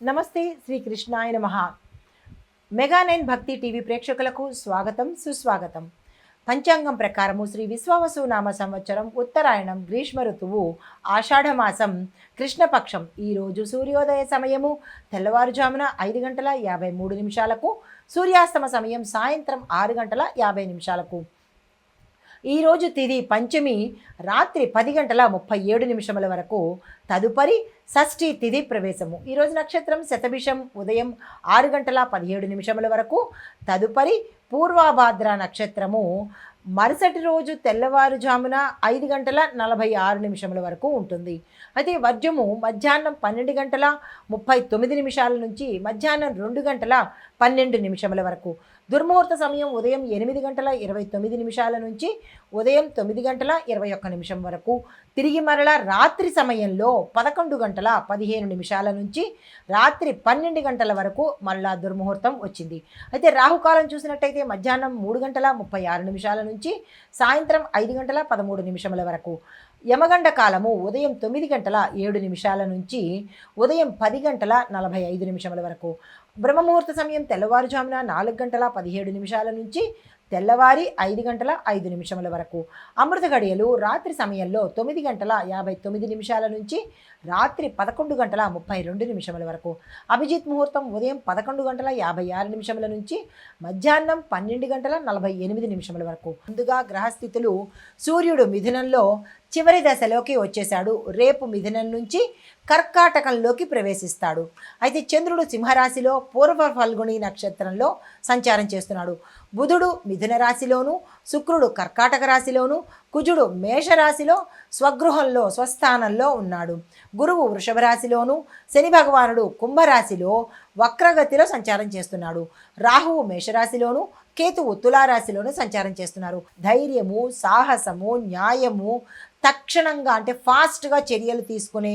నమస్తే శ్రీ కృష్ణాయ నమః. మెగా 9 భక్తి టీవీ ప్రేక్షకులకు స్వాగతం సుస్వాగతం. పంచాంగం ప్రకారము శ్రీ విశ్వావసు నామ సంవత్సరం ఉత్తరాయణం గ్రీష్మ ఋతువు ఆషాఢమాసం కృష్ణపక్షం. ఈరోజు సూర్యోదయ సమయము తెల్లవారుజామున 5 గంటల 53 నిమిషాలకు, సూర్యాస్తమ సమయం సాయంత్రం 6 గంటల 50 నిమిషాలకు. ఈరోజు తిథి పంచమి రాత్రి 10 గంటల 37 నిమిషముల వరకు, తదుపరి షష్ఠి తిథి ప్రవేశము. ఈరోజు నక్షత్రం శతభిషం ఉదయం 6 గంటల 17 నిమిషముల వరకు, తదుపరి పూర్వభాద్ర నక్షత్రము మరుసటి రోజు తెల్లవారుజామున 5 గంటల 46 నిమిషముల వరకు ఉంటుంది. అయితే వర్జము మధ్యాహ్నం 12 గంటల 39 నిమిషాల నుంచి మధ్యాహ్నం 2 గంటల 12 నిమిషముల వరకు. దుర్ముహూర్త సమయం ఉదయం 8 గంటల 29 నిమిషాల నుంచి ఉదయం 9 గంటల 21 నిమిషం వరకు. తిరిగి మరల రాత్రి సమయంలో 11 గంటల 15 నిమిషాల నుంచి రాత్రి 12 గంటల వరకు మళ్ళా దుర్ముహూర్తం వచ్చింది. అయితే రాహుకాలం చూసినట్టయితే మధ్యాహ్నం 3 గంటల 36 నిమిషాల నుంచి సాయంత్రం 5 గంటల 13 నిమిషముల వరకు. యమగండ కాలము ఉదయం 9 గంటల 7 నిమిషాల నుంచి ఉదయం 10 గంటల 45 నిమిషముల వరకు. బ్రహ్మముహూర్త సమయం తెల్లవారుజామున 4 గంటల 17 నిమిషాల నుంచి తెల్లవారి 5 గంటల 5 నిమిషముల వరకు. అమృత గడియలు రాత్రి సమయంలో 9 గంటల 59 నిమిషాల నుంచి రాత్రి 11 గంటల 32 నిమిషముల వరకు. అభిజిత్ ముహూర్తం ఉదయం 11 గంటల 56 నిమిషముల నుంచి మధ్యాహ్నం 12 గంటల 48 నిమిషముల వరకు. ముందుగా గ్రహస్థితులు: సూర్యుడు మిథునంలో చివరి దశలోకి వచ్చేశాడు. రేపు మిథునం నుంచి కర్కాటకంలోకి ప్రవేశిస్తాడు. అయితే చంద్రుడు సింహరాశిలో పూర్వ ఫల్గుణి నక్షత్రంలో సంచారం చేస్తున్నాడు. బుధుడు మిథున రాశిలోను, శుక్రుడు కర్కాటక రాశిలోను, కుజుడు మేషరాశిలో స్వగృహంలో స్వస్థానంలో ఉన్నాడు. గురువు వృషభ రాశిలోను, శని భగవానుడు కుంభరాశిలో వక్రగతిలో సంచారం చేస్తున్నాడు. రాహువు మేషరాశిలోను, కేతువు తులారాశిలోను సంచారం చేస్తున్నారు. ధైర్యము, సాహసము, న్యాయము, తక్షణంగా అంటే ఫాస్ట్గా చర్యలు తీసుకునే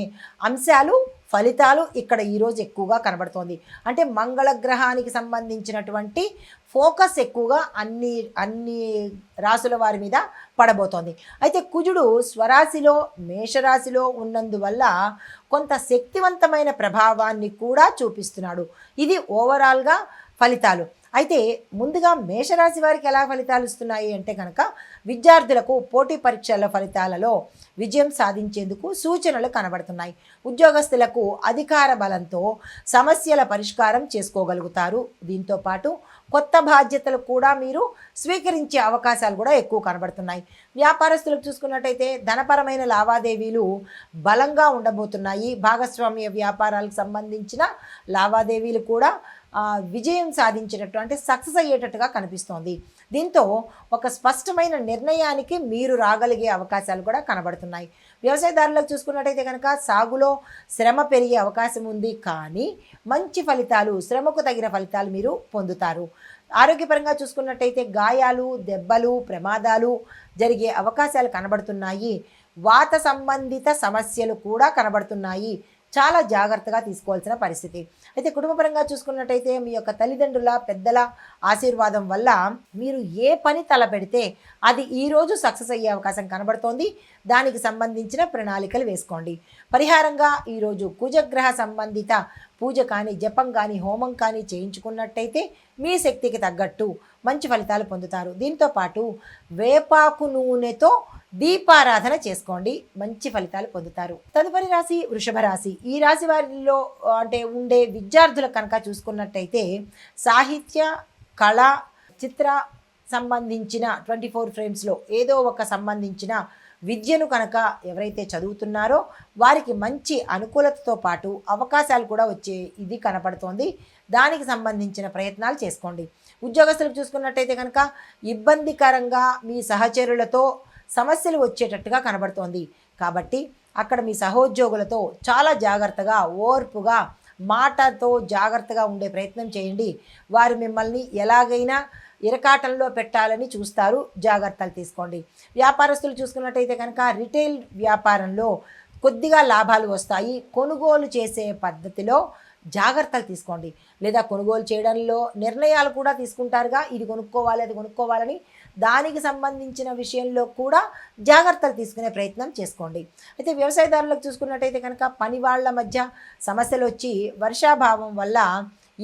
అంశాలు, ఫలితాలు ఇక్కడ ఈరోజు ఎక్కువగా కనబడుతోంది. అంటే మంగళగ్రహానికి సంబంధించినటువంటి ఫోకస్ ఎక్కువగా అన్ని రాశుల వారి మీద పడబోతోంది. అయితే కుజుడు స్వరాశిలో మేషరాశిలో ఉన్నందువల్ల కొంత శక్తివంతమైన ప్రభావాన్ని కూడా చూపిస్తున్నాడు. ఇది ఓవరాల్గా ఫలితాలు. అయితే ముందుగా మేషరాశి వారికి ఎలా ఫలితాలు ఇస్తున్నాయి అంటే కనుక, విద్యార్థులకు పోటీ పరీక్షల ఫలితాలలో విజయం సాధించేందుకు సూచనలు కనబడుతున్నాయి. ఉద్యోగస్తులకు అధికార బలంతో సమస్యల పరిష్కారం చేసుకోగలుగుతారు. దీంతోపాటు కొత్త బాధ్యతలు కూడా మీరు స్వీకరించే అవకాశాలు కూడా ఎక్కువ కనబడుతున్నాయి. వ్యాపారస్తులకు చూసుకున్నట్టయితే ధనపరమైన లావాదేవీలు బలంగా ఉండబోతున్నాయి. భాగస్వామ్య వ్యాపారాలకు సంబంధించిన లావాదేవీలు కూడా విజయం సాధించేటట్టు అంటే సక్సెస్ అయ్యేటట్టుగా కనిపిస్తోంది. దీంతో ఒక స్పష్టమైన నిర్ణయానికి మీరు రాగలిగే అవకాశాలు కూడా కనబడుతున్నాయి. వ్యవసాయదారులకు చూసుకున్నట్టయితే కనుక సాగులో శ్రమ పెరిగే అవకాశం ఉంది, కానీ మంచి ఫలితాలు, శ్రమకు తగిన ఫలితాలు మీరు పొందుతారు. ఆరోగ్యపరంగా చూసుకున్నట్టయితే గాయాలు, దెబ్బలు, ప్రమాదాలు జరిగే అవకాశాలు కనబడుతున్నాయి. వాత సంబంధిత సమస్యలు కూడా కనబడుతున్నాయి. చాలా జాగ్రత్తగా తీసుకోవాల్సిన పరిస్థితి. అయితే కుటుంబపరంగా చూసుకున్నట్టయితే మీ యొక్క తల్లిదండ్రుల, పెద్దల ఆశీర్వాదం వల్ల మీరు ఏ పని తలపెడితే అది ఈరోజు సక్సెస్ అయ్యే అవకాశం కనబడుతోంది. దానికి సంబంధించిన ప్రణాళికలు వేసుకోండి. పరిహారంగా ఈరోజు కుజగ్రహ సంబంధిత పూజ కానీ, జపం కానీ, హోమం కానీ చేయించుకున్నట్టయితే మీ శక్తికి తగ్గట్టు మంచి ఫలితాలు పొందుతారు. దీంతోపాటు వేపాకు నూనెతో దీపారాధన చేసుకోండి, మంచి ఫలితాలు పొందుతారు. తదుపరి రాశి వృషభ రాశి. ఈ రాశి వారిలో అంటే ఉండే విద్యార్థులు కనుక చూసుకున్నట్టయితే సాహిత్య, కళ, చిత్ర సంబంధించిన 24 ఫ్రేమ్స్లో ఏదో ఒక సంబంధించిన విద్యను కనుక ఎవరైతే చదువుతున్నారో వారికి మంచి అనుకూలతతో పాటు అవకాశాలు కూడా వచ్చే ఇది కనపడుతోంది. దానికి సంబంధించిన ప్రయత్నాలు చేసుకోండి. ఉద్యోగస్తులకు చూసుకున్నట్టయితే కనుక ఇబ్బందికరంగా మీ సహచరులతో సమస్యలు వచ్చేటట్టుగా కనబడుతోంది. కాబట్టి అక్కడ మీ సహోద్యోగులతో చాలా జాగ్రత్తగా, ఓర్పుగా, మాటతో జాగ్రత్తగా ఉండే ప్రయత్నం చేయండి. వారు మిమ్మల్ని ఎలాగైనా ఇరకాటంలో పెట్టాలని చూస్తారు, జాగ్రత్తలు తీసుకోండి. వ్యాపారస్తులు చూసుకున్నట్టయితే కనుక రిటైల్ వ్యాపారంలో కొద్దిగా లాభాలు వస్తాయి. కొనుగోలు చేసే పద్ధతిలో జాగ్రత్తలు తీసుకోండి. లేదా కొనుగోలు చేయడంలో నిర్ణయాలు కూడా తీసుకుంటారుగా, ఇది కొనుక్కోవాలి అది కొనుక్కోవాలని, దానికి సంబంధించిన విషయంలో కూడా జాగ్రత్తలు తీసుకునే ప్రయత్నం చేసుకోండి. అయితే వ్యవసాయదారులకు చూసుకున్నట్టయితే కనుక పని వాళ్ళ మధ్య సమస్యలు వచ్చి వర్షాభావం వల్ల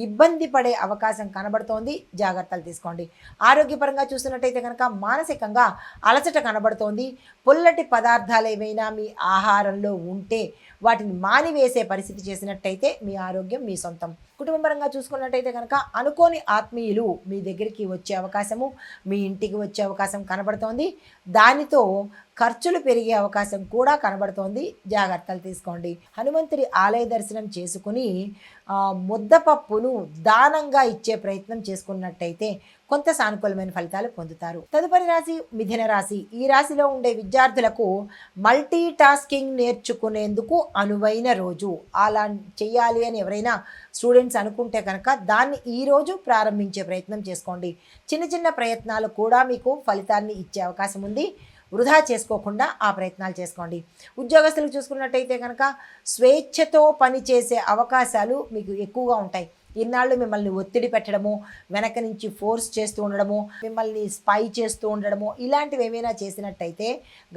ఇబ్బంది పడే అవకాశం కనబడుతోంది, జాగ్రత్తలు తీసుకోండి. ఆరోగ్యపరంగా చూసినట్టయితే కనుక మానసికంగా అలసట కనబడుతోంది. పుల్లటి పదార్థాలు ఏవైనా మీ ఆహారంలో ఉంటే వాటిని మానివేసే పరిస్థితి చేసినట్టయితే మీ ఆరోగ్యం మీ సొంతం. కుటుంబపరంగా చూసుకున్నట్టయితే కనుక అనుకోని ఆత్మీయులు మీ దగ్గరికి వచ్చే అవకాశము, మీ ఇంటికి వచ్చే అవకాశం కనబడుతోంది. దానితో ఖర్చులు పెరిగే అవకాశం కూడా కనబడుతోంది, జాగ్రత్తలు తీసుకోండి. హనుమంతుడి ఆలయ దర్శనం చేసుకుని ముద్దపప్పును దానంగా ఇచ్చే ప్రయత్నం చేసుకున్నట్టయితే కొంత సానుకూలమైన ఫలితాలు పొందుతారు. తదుపరి రాశి మిథున రాశి. ఈ రాశిలో ఉండే విద్యార్థులకు మల్టీ టాస్కింగ్ నేర్చుకునేందుకు అనువైన రోజు. అలా చేయాలి అని ఎవరైనా స్టూడెంట్స్ అనుకుంటే కనుక దాన్ని ఈరోజు ప్రారంభించే ప్రయత్నం చేసుకోండి. చిన్న చిన్న ప్రయత్నాలు కూడా మీకు ఫలితాన్ని ఇచ్చే అవకాశం ఉంది, వృధా చేసుకోకుండా ఆ ప్రయత్నాలు చేసుకోండి. ఉద్యోగస్తులు చూసుకున్నట్టయితే కనుక స్వేచ్ఛతో పనిచేసే అవకాశాలు మీకు ఎక్కువగా ఉంటాయి. ఇన్నాళ్ళు మిమ్మల్ని ఒత్తిడి పెట్టడము, వెనక నుంచి ఫోర్స్ చేస్తూ ఉండడము, మిమ్మల్ని స్పై చేస్తూ ఉండడము, ఇలాంటివి ఏమైనా చేసినట్టయితే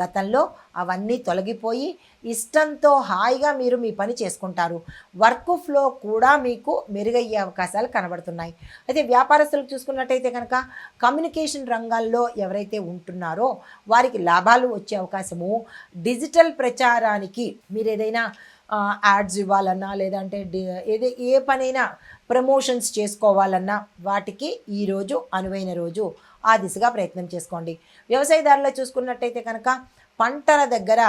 గతంలో అవన్నీ తొలగిపోయి ఇష్టంతో హాయిగా మీరు మీ పని చేసుకుంటారు. వర్క్ ఫ్లో కూడా మీకు మెరుగయ్యే అవకాశాలు కనబడుతున్నాయి. అయితే వ్యాపారస్తులకు చూసుకున్నట్టయితే కనుక కమ్యూనికేషన్ రంగాల్లో ఎవరైతే ఉంటున్నారో వారికి లాభాలు వచ్చే అవకాశము. డిజిటల్ ప్రచారానికి మీరు ఏదైనా యాడ్స్ ఇవ్వాలన్నా, లేదంటే ఏ పనైనా ప్రమోషన్స్ చేసుకోవాలన్నా వాటికి ఈరోజు అనువైన రోజు. ఆ దిశగా ప్రయత్నం చేసుకోండి. వ్యవసాయదారులు చూసుకున్నట్టయితే కనుక పంటల దగ్గర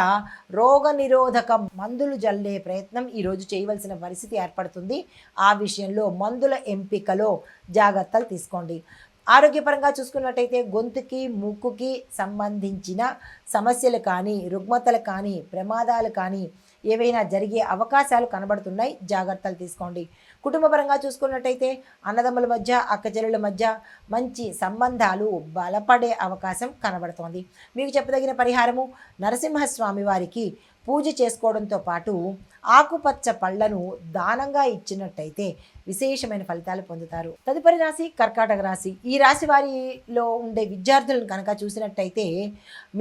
రోగనిరోధక మందులు జల్లే ప్రయత్నం ఈరోజు చేయవలసిన పరిస్థితి ఏర్పడుతుంది. ఆ విషయంలో మందుల ఎంపికలో జాగ్రత్తలు తీసుకోండి. ఆరోగ్యపరంగా చూసుకున్నట్టయితే గొంతుకి ముక్కుకి సంబంధించిన సమస్యలు కానీ, రుగ్మతలు కానీ, ప్రమాదాలు కానీ ఏవైనా జరిగే అవకాశాలు కనబడుతున్నాయి, జాగ్రత్తలు తీసుకోండి. కుటుంబపరంగా చూసుకున్నట్టయితే అన్నదమ్ముల మధ్య, అక్కచెల్లెల మధ్య మంచి సంబంధాలు బలపడే అవకాశం కనబడుతోంది. మీకు చెప్పదగిన పరిహారము నరసింహస్వామి వారికి పూజ చేసుకోవడంతో పాటు ఆకుపచ్చ పళ్లను దానంగా ఇచ్చినట్టయితే విశేషమైన ఫలితాలు పొందుతారు. తదుపరి రాశి కర్కాటక రాశి. ఈ రాశి వారిలో ఉండే విద్యార్థులను కనుక చూసినట్టయితే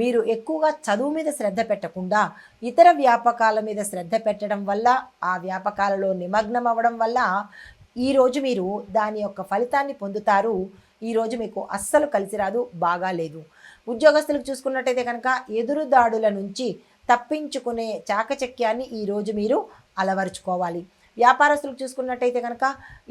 మీరు ఎక్కువగా చదువు మీద శ్రద్ధ పెట్టకుండా ఇతర వ్యాపకాల మీద శ్రద్ధ పెట్టడం వల్ల, ఆ వ్యాపకాలలో నిమగ్నం అవ్వడం వల్ల ఈరోజు మీరు దాని యొక్క ఫలితాన్ని పొందుతారు. ఈరోజు మీకు అస్సలు కలిసి రాదు, బాగాలేదు. ఉద్యోగస్తులకు చూసుకున్నట్టయితే కనుక ఎదురుదాడుల నుంచి తప్పించుకునే చాకచక్యాన్ని ఈరోజు మీరు అలవరుచుకోవాలి. వ్యాపారస్తులకు చూసుకున్నట్టయితే కనుక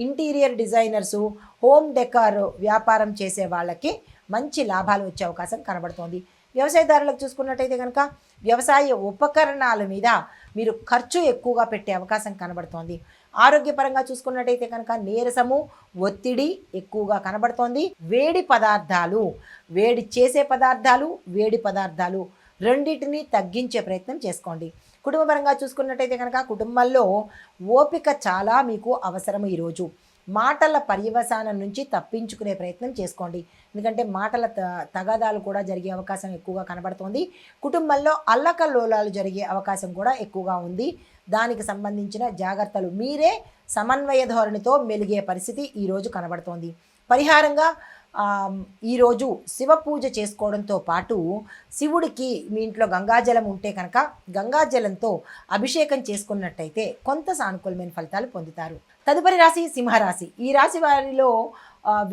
ఇంటీరియర్ డిజైనర్సు, హోమ్ డెకార్ వ్యాపారం చేసే వాళ్ళకి మంచి లాభాలు వచ్చే అవకాశం కనబడుతోంది. వ్యవసాయదారులకు చూసుకున్నట్టయితే కనుక వ్యవసాయ ఉపకరణాల మీద మీరు ఖర్చు ఎక్కువగా పెట్టే అవకాశం కనబడుతోంది. ఆరోగ్యపరంగా చూసుకున్నట్టయితే కనుక నీరసము, ఒత్తిడి ఎక్కువగా కనబడుతోంది. వేడి పదార్థాలు, వేడి చేసే పదార్థాలు, వేడి పదార్థాలు రెండింటినీ తగ్గించే ప్రయత్నం చేసుకోండి. కుటుంబపరంగా చూసుకున్నట్టయితే కనుక కుటుంబంలో ఓపిక చాలా మీకు అవసరం. ఈరోజు మాటల పర్యవసానం నుంచి తప్పించుకునే ప్రయత్నం చేసుకోండి. ఎందుకంటే మాటల తగాదాలు కూడా జరిగే అవకాశం ఎక్కువగా కనబడుతోంది. కుటుంబంలో అల్లకల్లోలాలు జరిగే అవకాశం కూడా ఎక్కువగా ఉంది. దానికి సంబంధించిన జాగ్రత్తలు మీరే సమన్వయ ధోరణితో మెలిగే పరిస్థితి ఈరోజు కనబడుతోంది. పరిహారంగా ఈరోజు శివ పూజ చేసుకోవడంతో పాటు శివుడికి మీ ఇంట్లో గంగాజలం ఉంటే కనుక గంగాజలంతో అభిషేకం చేసుకున్నట్టయితే కొంత సానుకూలమైన ఫలితాలు పొందుతారు. తదుపరి రాశి సింహరాశి. ఈ రాశి వారిలో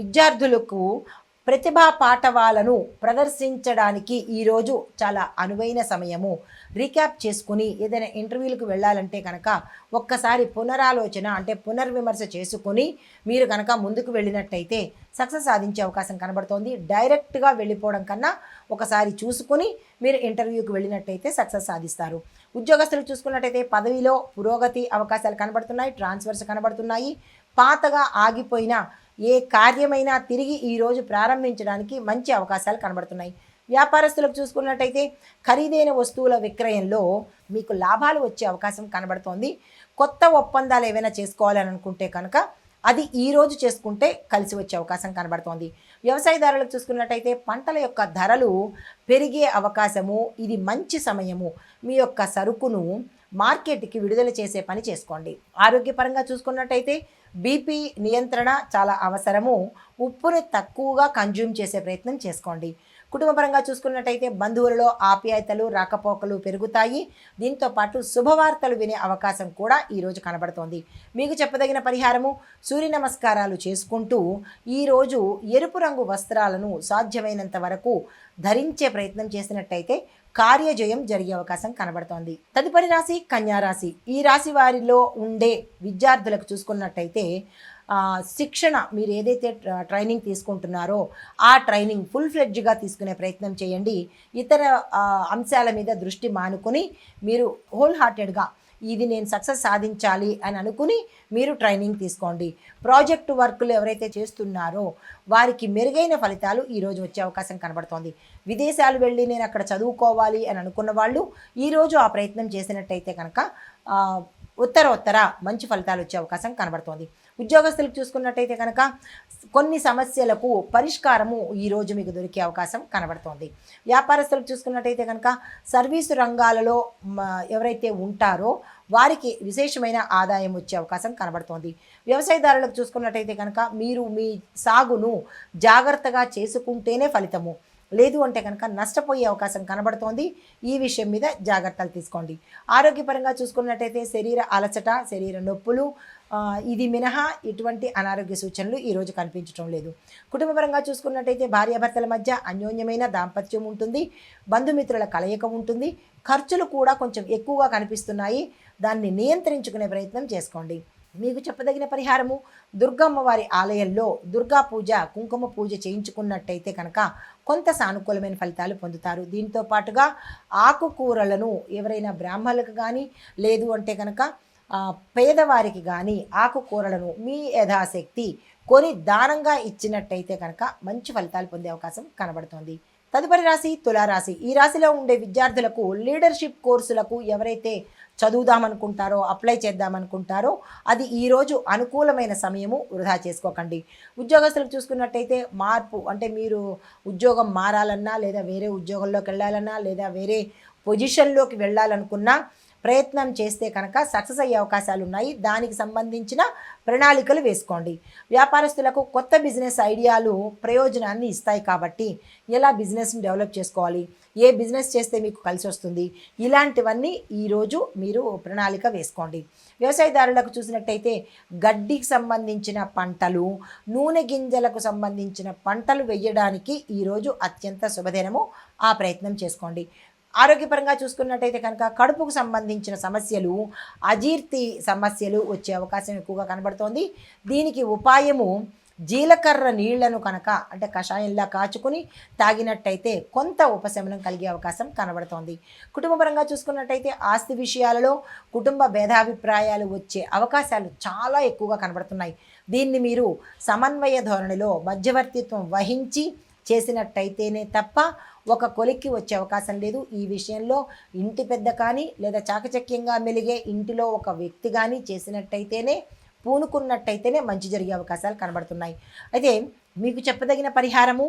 విద్యార్థులకు ప్రతిభా పాఠవాలను ప్రదర్శించడానికి ఈరోజు చాలా అనువైన సమయము. రీక్యాప్ చేసుకుని ఏదైనా ఇంటర్వ్యూలకు వెళ్ళాలంటే కనుక ఒక్కసారి పునరాలోచన అంటే పునర్విమర్శ చేసుకుని మీరు కనుక ముందుకు వెళ్ళినట్టయితే సక్సెస్ సాధించే అవకాశం కనబడుతోంది. డైరెక్ట్గా వెళ్ళిపోవడం కన్నా ఒకసారి చూసుకుని మీరు ఇంటర్వ్యూకి వెళ్ళినట్టయితే సక్సెస్ సాధిస్తారు. ఉద్యోగస్తులు చూసుకున్నట్టయితే పదవిలో పురోగతి అవకాశాలు కనబడుతున్నాయి, ట్రాన్స్ఫర్స్ కనబడుతున్నాయి. పాతగా ఆగిపోయిన ఏ కార్యమైనా తిరిగి ఈరోజు ప్రారంభించడానికి మంచి అవకాశాలు కనబడుతున్నాయి. వ్యాపారస్తులకు చూసుకున్నట్టయితే ఖరీదైన వస్తువుల విక్రయంలో మీకు లాభాలు వచ్చే అవకాశం కనబడుతోంది. కొత్త ఒప్పందాలు ఏవైనా చేసుకోవాలని అనుకుంటే కనుక అది ఈరోజు చేసుకుంటే కలిసి వచ్చే అవకాశం కనబడుతోంది. వ్యవసాయదారులకు చూసుకున్నట్టయితే పంటల యొక్క ధరలు పెరిగే అవకాశము, ఇది మంచి సమయము. మీ యొక్క సరుకును మార్కెట్కి విడుదల చేసే పని చేసుకోండి. ఆరోగ్యపరంగా చూసుకున్నట్టయితే బీపీ నియంత్రణ చాలా అవసరము. ఉప్పుని తక్కువగా కన్జ్యూమ్ చేసే ప్రయత్నం చేసుకోండి. కుటుంబపరంగా చూసుకున్నట్టయితే బంధువులలో ఆప్యాయతలు రాకపోకలు పెరుగుతాయి. దీంతో పాటు శుభవార్తలు వినే అవకాశం కూడా ఈరోజు కనబడుతోంది. మీకు చెప్పదగిన పరిహారము సూర్య నమస్కారాలు చేసుకుంటూ ఈరోజు ఎరుపు రంగు వస్త్రాలను సాధ్యమైనంత వరకు ధరించే ప్రయత్నం చేసినట్టయితే కార్యజయం జరిగే అవకాశం కనబడుతోంది. తదుపరి రాశి కన్యారాశి. ఈ రాశి వారిలో ఉండే విద్యార్థులకు చూసుకున్నట్టయితే శిక్షణ మీరు ఏదైతే ట్రైనింగ్ తీసుకుంటున్నారో ఆ ట్రైనింగ్ ఫుల్ ఫ్లెడ్జ్గా తీసుకునే ప్రయత్నం చేయండి. ఇతర అంశాల మీద దృష్టి మానుకొని మీరు హోల్ హార్టెడ్గా ఇది నేను సక్సెస్ సాధించాలి అని అనుకుని మీరు ట్రైనింగ్ తీసుకోండి. ప్రాజెక్టు వర్కులు ఎవరైతే చేస్తున్నారో వారికి మెరుగైన ఫలితాలు ఈరోజు వచ్చే అవకాశం కనబడుతోంది. విదేశాలు వెళ్ళి నేను అక్కడ చదువుకోవాలి అని అనుకున్న వాళ్ళు ఈరోజు ఆ ప్రయత్నం చేసినట్టయితే కనుక ఉత్తర మంచి ఫలితాలు వచ్చే అవకాశం కనబడుతోంది. ఉద్యోగస్తులకు చూసుకున్నట్టయితే కనుక కొన్ని సమస్యలకు పరిష్కారము ఈరోజు మీకు దొరికే అవకాశం కనబడుతోంది. వ్యాపారస్తులకు చూసుకున్నట్టయితే కనుక సర్వీసు రంగాలలో ఎవరైతే ఉంటారో వారికి విశేషమైన ఆదాయం వచ్చే అవకాశం కనబడుతోంది. వ్యవసాయదారులకు చూసుకున్నట్టయితే కనుక మీరు మీ సాగును జాగ్రత్తగా చేసుకుంటేనే ఫలితము, లేదు అంటే కనుక నష్టపోయే అవకాశం కనబడుతోంది. ఈ విషయం మీద జాగ్రత్తలు తీసుకోండి. ఆరోగ్యపరంగా చూసుకున్నట్టయితే శరీర అలసట, శరీర నొప్పులు ఇది మినహా ఎటువంటి అనారోగ్య సూచనలు ఈరోజు కనిపించడం లేదు. కుటుంబపరంగా చూసుకున్నట్టయితే భార్యాభర్తల మధ్య అన్యోన్యమైన దాంపత్యం ఉంటుంది. బంధుమిత్రుల కలయిక ఉంటుంది. ఖర్చులు కూడా కొంచెం ఎక్కువగా కనిపిస్తున్నాయి. దాన్ని నియంత్రించుకునే ప్రయత్నం చేసుకోండి. మీకు చెప్పదగిన పరిహారము దుర్గమ్మ వారి ఆలయంలో దుర్గా పూజ, కుంకుమ పూజ చేయించుకున్నట్టయితే కనుక కొంత సానుకూలమైన ఫలితాలు పొందుతారు. దీంతో పాటుగా ఆకుకూరలను ఎవరైనా బ్రాహ్మణులకు కానీ లేదు అంటే కనుక పేదవారికి కానీ ఆకుకూరలను మీ యథాశక్తి కొని దానంగా ఇచ్చినట్టయితే కనుక మంచి ఫలితాలు పొందే అవకాశం కనబడుతుంది. తదుపరి రాశి తులారాశి. ఈ రాశిలో ఉండే విద్యార్థులకు లీడర్షిప్ కోర్సులకు ఎవరైతే చదువుదామనుకుంటారో అప్లై చేద్దామనుకుంటారో అది ఈరోజు అనుకూలమైన సమయము, వృధా చేసుకోకండి. ఉద్యోగస్తులకు చూసుకున్నట్టయితే మార్పు అంటే మీరు ఉద్యోగం మారాలన్నా లేదా వేరే ఉద్యోగంలోకి వెళ్ళాలన్నా లేదా వేరే పొజిషన్లోకి వెళ్ళాలనుకున్నా ప్రయత్నం చేస్తే కనుక సక్సెస్ అయ్యే అవకాశాలు ఉన్నాయి. దానికి సంబంధించిన ప్రణాళికలు వేసుకోండి. వ్యాపారస్తులకు కొత్త బిజినెస్ ఐడియాలు ప్రయోజనాన్ని ఇస్తాయి కాబట్టి ఎలా బిజినెస్ని డెవలప్ చేసుకోవాలి, ఏ బిజినెస్ చేస్తే మీకు కలిసి వస్తుంది, ఇలాంటివన్నీ ఈరోజు మీరు ప్రణాళిక వేసుకోండి. వ్యవసాయదారులకు చూసినట్టయితే గడ్డికి సంబంధించిన పంటలు, నూనె గింజలకు సంబంధించిన పంటలు వేయడానికి ఈరోజు అత్యంత శుభదినము. ఆ ప్రయత్నం చేసుకోండి. ఆరోగ్యపరంగా చూసుకున్నట్టయితే కనుక కడుపుకు సంబంధించిన సమస్యలు, అజీర్తి సమస్యలు వచ్చే అవకాశం ఎక్కువగా కనబడుతోంది. దీనికి ఉపాయము జీలకర్ర నీళ్లను కనుక అంటే కషాయంలా కాచుకుని తాగినట్టయితే కొంత ఉపశమనం కలిగే అవకాశం కనబడుతోంది. కుటుంబపరంగా చూసుకున్నట్టయితే ఆస్తి విషయాలలో కుటుంబ భేదాభిప్రాయాలు వచ్చే అవకాశాలు చాలా ఎక్కువగా కనబడుతున్నాయి. దీన్ని మీరు సమన్వయ ధోరణిలో మధ్యవర్తిత్వం వహించి చేసినట్టయితేనే తప్ప ఒక కొలిక్కి వచ్చే అవకాశం లేదు. ఈ విషయంలో ఇంటి పెద్ద కానీ లేదా చాకచక్యంగా మెలిగే ఇంటిలో ఒక వ్యక్తి కానీ చేసినట్టయితేనే, పూనుకున్నట్టయితేనే మంచి జరిగే అవకాశాలు కనబడుతున్నాయి. అయితే మీకు చెప్పదగిన పరిహారము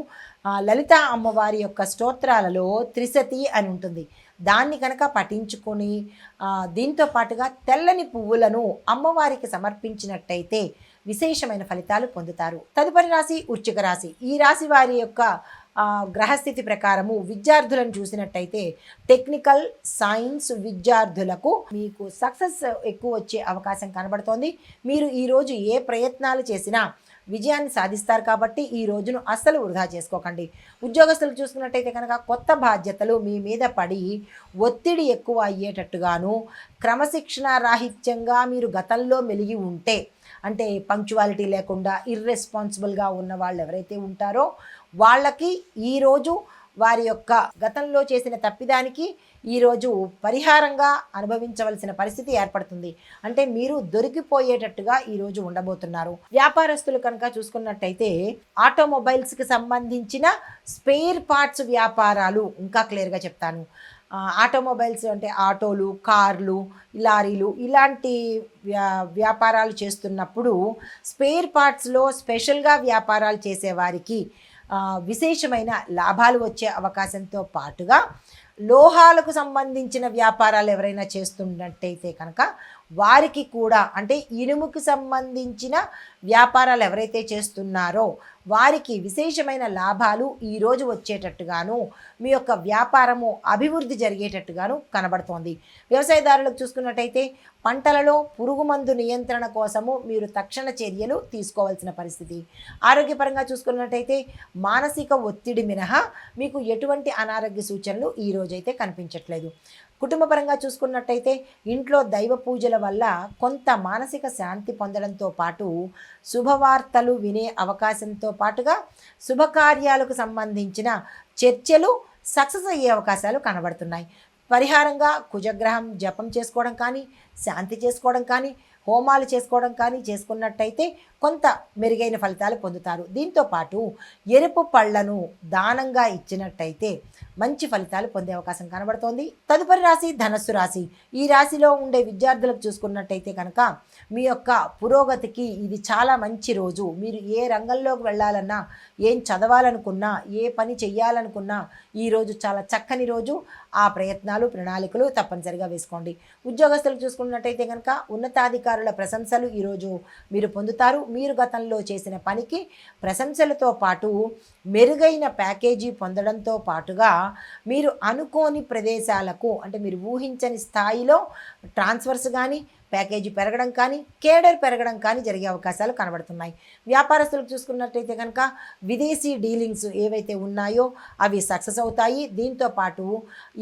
లలిత అమ్మవారి యొక్క స్తోత్రాలలో త్రిశతి అని ఉంటుంది. దాన్ని కనుక పఠించుకొని దీంతో పాటుగా తెల్లని పువ్వులను అమ్మవారికి సమర్పించినట్టయితే విశేషమైన ఫలితాలు పొందుతారు. తదుపరి రాశి వృశ్చిక రాశి. ఈ రాశి వారి యొక్క గ్రహస్థితి ప్రకారము విద్యార్థులను చూసినట్టయితే టెక్నికల్ సైన్స్ విద్యార్థులకు మీకు సక్సెస్ ఎక్కువ వచ్చే అవకాశం కనబడుతోంది. మీరు ఈరోజు ఏ ప్రయత్నాలు చేసినా విజయాన్ని సాధిస్తారు కాబట్టి ఈ రోజును అస్సలు వృధా చేసుకోకండి. ఉద్యోగస్తులు చూసుకున్నట్టయితే కనుక కొత్త బాధ్యతలు మీ మీద పడి ఒత్తిడి ఎక్కువ అయ్యేటట్టుగాను, క్రమశిక్షణ రాహిత్యంగా మీరు గతంలో మెలిగి ఉంటే అంటే పంక్చువాలిటీ లేకుండా ఇర్రెస్పాన్సిబుల్గా ఉన్న వాళ్ళు ఎవరైతే ఉంటారో వాళ్ళకి ఈరోజు వారి యొక్క గతంలో చేసిన తప్పిదానికి ఈరోజు పరిహారంగా అనుభవించవలసిన పరిస్థితి ఏర్పడుతుంది. అంటే మీరు దొరికిపోయేటట్టుగా ఈరోజు ఉండబోతున్నారు. వ్యాపారస్తులు కనుక చూసుకున్నట్టయితే ఆటోమొబైల్స్కి సంబంధించిన స్పేర్ పార్ట్స్ వ్యాపారాలు ఇంకా క్లియర్గా చెప్తాను. ఆటోమొబైల్స్ అంటే ఆటోలు, కార్లు, లారీలు ఇలాంటి వ్యాపారాలు చేస్తున్నప్పుడు స్పేర్ పార్ట్స్లో స్పెషల్గా వ్యాపారాలు చేసేవారికి విశేషమైన లాభాలు వచ్చే అవకాశంతో పాటుగా లోహాలకు సంబంధించిన వ్యాపారాలు ఎవరైనా చేస్తున్నట్టయితే కనుక వారికి కూడా, అంటే ఇనుముకి సంబంధించిన వ్యాపారాలు ఎవరైతే చేస్తున్నారో వారికి విశేషమైన లాభాలు ఈరోజు వచ్చేటట్టుగాను, మీ యొక్క వ్యాపారము అభివృద్ధి జరిగేటట్టుగాను కనబడుతోంది. వ్యవసాయదారులకు చూసుకున్నట్టయితే పంటలలో పురుగుమందు నియంత్రణ కోసము మీరు తక్షణ చర్యలు తీసుకోవాల్సిన పరిస్థితి. ఆరోగ్యపరంగా చూసుకున్నట్టయితే మానసిక ఒత్తిడి మినహా మీకు ఎటువంటి అనారోగ్య సూచనలు ఈ రోజైతే కనిపించట్లేదు. కుటుంబపరంగా చూసుకున్నట్టయితే ఇంట్లో దైవ పూజల వల్ల కొంత మానసిక శాంతి పొందడంతో పాటు శుభవార్తలు వినే అవకాశంతో పాటుగా శుభకార్యాలకు సంబంధించిన చర్చలు సక్సెస్ అయ్యే అవకాశాలు కనబడుతున్నాయి. పరిహారంగా కుజగ్రహం జపం చేసుకోవడం కానీ, శాంతి చేసుకోవడం కానీ, హోమాలు చేసుకోవడం కానీ చేసుకున్నట్టయితే కొంత మెరుగైన ఫలితాలు పొందుతారు. దీంతోపాటు ఎరుపు పళ్ళను దానంగా ఇచ్చినట్టయితే మంచి ఫలితాలు పొందే అవకాశం కనబడుతోంది. తదుపరి రాశి ధనస్సు రాశి. ఈ రాశిలో ఉండే విద్యార్థులకు చూసుకున్నట్టయితే కనుక మీ యొక్క పురోగతికి ఇది చాలా మంచి రోజు. మీరు ఏ రంగంలోకి వెళ్ళాలన్నా, ఏం చదవాలనుకున్నా, ఏ పని చెయ్యాలనుకున్నా ఈరోజు చాలా చక్కని రోజు. ఆ ప్రయత్నాలు, ప్రణాళికలు తప్పనిసరిగా వేసుకోండి. ఉద్యోగస్తులకు చూసుకున్నట్టయితే కనుక ఉన్నతాధికారుల ప్రశంసలు ఈరోజు మీరు పొందుతారు. మీరు గతంలో చేసిన పనికి ప్రశంసలతో పాటు మెరుగైన ప్యాకేజీ పొందడంతో పాటుగా మీరు అనుకోని ప్రదేశాలకు, అంటే మీరు ఊహించని స్థాయిలో ట్రాన్స్ఫర్స్ కానీ, ప్యాకేజీ పెరగడం కానీ, కేడర్ పెరగడం కానీ జరిగే అవకాశాలు కనబడుతున్నాయి. వ్యాపారస్తులకు చూసుకున్నట్టయితే కనుక విదేశీ డీలింగ్స్ ఏవైతే ఉన్నాయో అవి సక్సెస్ అవుతాయి. దీంతో పాటు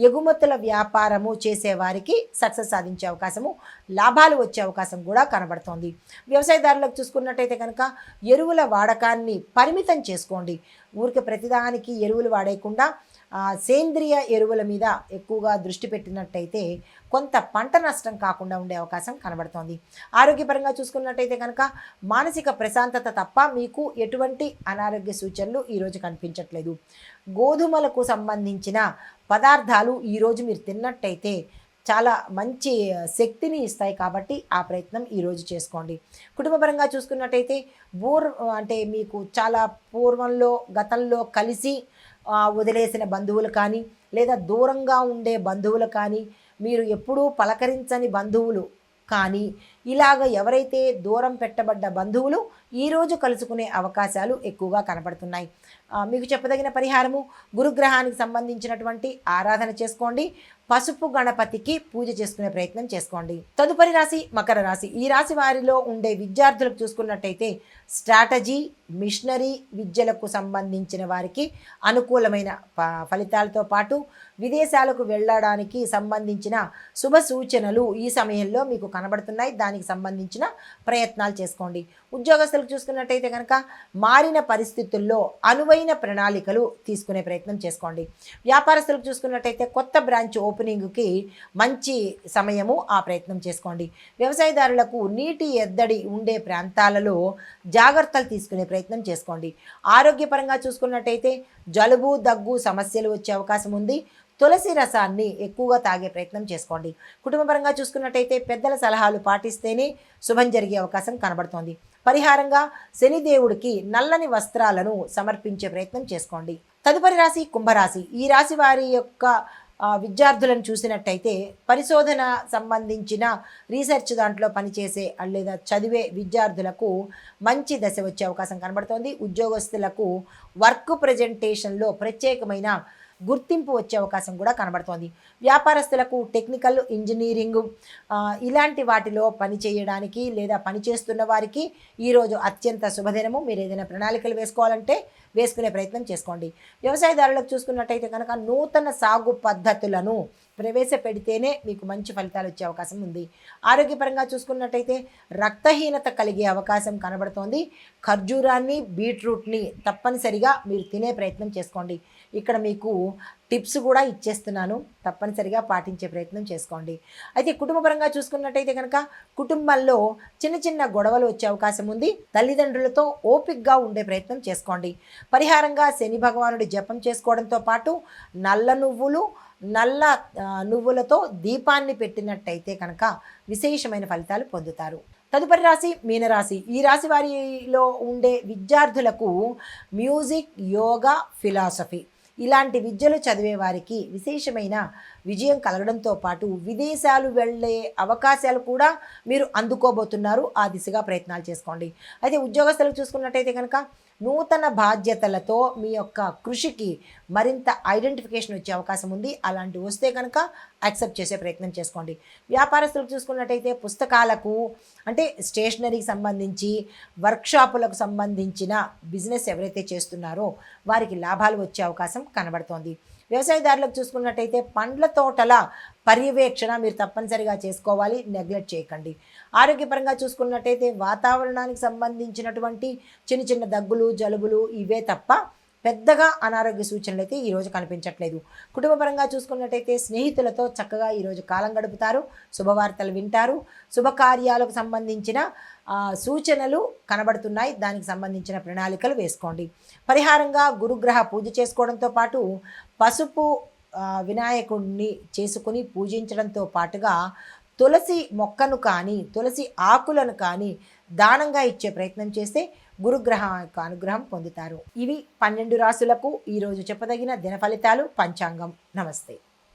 ఎగుమతుల వ్యాపారము చేసేవారికి సక్సెస్ సాధించే అవకాశము, లాభాలు వచ్చే అవకాశం కూడా కనబడుతోంది. వ్యవసాయదారులకు చూసుకున్నట్టయితే కనుక ఎరువుల వాడకాన్ని పరిమితం చేసుకోండి. ఊరికి ప్రతిదానికి ఎరువులు వాడేయకుండా సేంద్రియ ఎరువుల మీద ఎక్కువగా దృష్టి పెట్టినట్టయితే కొంత పంట నష్టం కాకుండా ఉండే అవకాశం కనబడుతోంది. ఆరోగ్యపరంగా చూసుకున్నట్టయితే కనుక మానసిక ప్రశాంతత తప్ప మీకు ఎటువంటి అనారోగ్య సూచనలు ఈరోజు కనిపించట్లేదు. గోధుమలకు సంబంధించిన పదార్థాలు ఈరోజు మీరు తిన్నట్టయితే చాలా మంచి శక్తిని ఇస్తాయి కాబట్టి ఆ ప్రయత్నం ఈరోజు చేసుకోండి. కుటుంబపరంగా చూసుకున్నట్టయితే అంటే మీకు చాలా పూర్వంలో గతంలో కలిసి వదిలేసిన బంధువులు కానీ, లేదా దూరంగా ఉండే బంధువులు కానీ, మీరు ఎప్పుడూ పలకరించని బంధువులు కానీ, ఇలాగ ఎవరైతే దూరం పెట్టబడ్డ బంధువులు ఈరోజు కలుసుకునే అవకాశాలు ఎక్కువగా కనపడుతున్నాయి. మీకు చెప్పదగిన పరిహారము గురుగ్రహానికి సంబంధించినటువంటి ఆరాధన చేసుకోండి. పసుపు గణపతికి పూజ చేసుకునే ప్రయత్నం చేసుకోండి. తదుపరి రాశి మకర రాశి. ఈ రాశి వారిలో ఉండే విద్యార్థులకు చూసుకున్నట్టయితే స్ట్రాటజీ, మిషనరీ విద్యలకు సంబంధించిన వారికి అనుకూలమైన ఫలితాలతో పాటు విదేశాలకు వెళ్ళడానికి సంబంధించిన శుభ సూచనలు ఈ సమయంలో మీకు కనబడుతున్నాయి. దానికి సంబంధించిన ప్రయత్నాలు చేసుకోండి. ఉద్యోగస్తులకు చూసుకున్నట్టయితే కనుక మారిన పరిస్థితుల్లో అనువైన ప్రణాళికలు తీసుకునే ప్రయత్నం చేసుకోండి. వ్యాపారస్తులకు చూసుకున్నట్టయితే కొత్త బ్రాంచ్ ఓపెనింగ్కి మంచి సమయము, ఆ ప్రయత్నం చేసుకోండి. వ్యవసాయదారులకు నీటి ఎద్దడి ఉండే ప్రాంతాలలో జాగ్రత్తలు తీసుకునే ప్రయత్నం చేసుకోండి. ఆరోగ్యపరంగా చూసుకున్నట్టయితే జలుబు, దగ్గు సమస్యలు వచ్చే అవకాశం ఉంది. తులసి రసాన్ని ఎక్కువగా తాగే ప్రయత్నం చేసుకోండి. కుటుంబపరంగా చూసుకున్నట్టయితే పెద్దల సలహాలు పాటిస్తేనే శుభం జరిగే అవకాశం కనబడుతోంది. పరిహారంగా శనిదేవుడికి నల్లని వస్త్రాలను సమర్పించే ప్రయత్నం చేసుకోండి. తదుపరి రాశి కుంభరాశి. ఈ రాశి వారి యొక్క విద్యార్థులను చూసినట్టయితే పరిశోధన సంబంధించిన రీసెర్చ్ దాంట్లో పనిచేసే లేదా చదివే విద్యార్థులకు మంచి దశ వచ్చే అవకాశం కనబడుతోంది. ఉద్యోగస్తులకు వర్క్ ప్రజెంటేషన్లో ప్రత్యేకమైన గుర్తింపు వచ్చే అవకాశం కూడా కనబడుతోంది. వ్యాపారస్తులకు టెక్నికల్, ఇంజనీరింగ్ ఇలాంటి వాటిలో పని చేయడానికి లేదా పనిచేస్తున్న వారికి ఈరోజు అత్యంత శుభదినము. మీరు ఏదైనా ప్రణాళికలు వేసుకోవాలంటే వేసుకునే ప్రయత్నం చేసుకోండి. వ్యవసాయదారులకు చూసుకున్నట్టయితే కనుక నూతన సాగు పద్ధతులను ప్రవేశపెడితేనే మీకు మంచి ఫలితాలు వచ్చే అవకాశం ఉంది. ఆరోగ్యపరంగా చూసుకున్నట్టయితే రక్తహీనత కలిగే అవకాశం కనబడుతోంది. ఖర్జూరాన్ని, బీట్రూట్ని తప్పనిసరిగా మీరు తినే ప్రయత్నం చేసుకోండి. ఇక్కడ మీకు టిప్స్ కూడా ఇచ్చేస్తున్నాను, తప్పనిసరిగా పాటించే ప్రయత్నం చేసుకోండి. అయితే కుటుంబపరంగా చూసుకున్నట్టయితే కనుక కుటుంబంలో చిన్న చిన్న గొడవలు వచ్చే అవకాశం ఉంది. తల్లిదండ్రులతో ఓపికగా ఉండే ప్రయత్నం చేసుకోండి. పరిహారంగా శని భగవానుడి జపం చేసుకోవడంతో పాటు నల్ల నువ్వులతో దీపాన్ని పెట్టినట్టయితే కనుక విశేషమైన ఫలితాలు పొందుతారు. తదుపరి రాశి మీనరాశి. ఈ రాశి వారిలో ఉండే విద్యార్థులకు మ్యూజిక్, యోగా, ఫిలాసఫీ ఇలాంటి విద్యలు చదివే వారికి విశేషమైన విజయం కలగడంతో పాటు విదేశాలు వెళ్ళే అవకాశాలు కూడా మీరు అందుకోబోతున్నారు. ఆ దిశగా ప్రయత్నాలు చేసుకోండి. అయితే ఉద్యోగస్తులకు చూసుకున్నట్టయితే కనుక నూతన బాధ్యతలతో మీ యొక్క కృషికి మరింత ఐడెంటిఫికేషన్ వచ్చే అవకాశం ఉంది. అలాంటివి వస్తే కనుక యాక్సెప్ట్ చేసే ప్రయత్నం చేసుకోండి. వ్యాపారస్తులకు చూసుకున్నట్టయితే పుస్తకాలకు అంటే స్టేషనరీకి సంబంధించి వర్క్షాపులకు సంబంధించిన బిజినెస్ ఎవరైతే చేస్తున్నారో వారికి లాభాలు వచ్చే అవకాశం కనబడుతోంది. వ్యవసాయదారులకు చూసుకున్నట్టయితే పండ్ల తోటల పర్యవేక్షణ మీరు తప్పనిసరిగా చేసుకోవాలి, నెగ్లెక్ట్ చేయకండి. ఆరోగ్యపరంగా చూసుకున్నట్టయితే వాతావరణానికి సంబంధించినటువంటి చిన్న చిన్న దగ్గులు జలుబులు ఇవే తప్ప పెద్దగా అనారోగ్య సూచనలు అయితే ఈరోజు కనిపించట్లేదు. కుటుంబపరంగా చూసుకున్నట్టయితే స్నేహితులతో చక్కగా ఈరోజు కాలం గడుపుతారు, శుభవార్తలు వింటారు, శుభకార్యాలకు సంబంధించిన సూచనలు కనబడుతున్నాయి. దానికి సంబంధించిన ప్రణాళికలు వేసుకోండి. పరిహారంగా గురుగ్రహ పూజ చేసుకోవడంతో పాటు పసుపు వినాయకుడిని చేసుకుని పూజించడంతో పాటుగా తులసి మొక్కను కానీ తులసి ఆకులను కానీ దానంగా ఇచ్చే ప్రయత్నం చేస్తే గురుగ్రహం యొక్క అనుగ్రహం పొందుతారు. ఇవి 12 రాశులకు ఈరోజు చెప్పదగిన దిన ఫలితాలు, పంచాంగం. నమస్తే.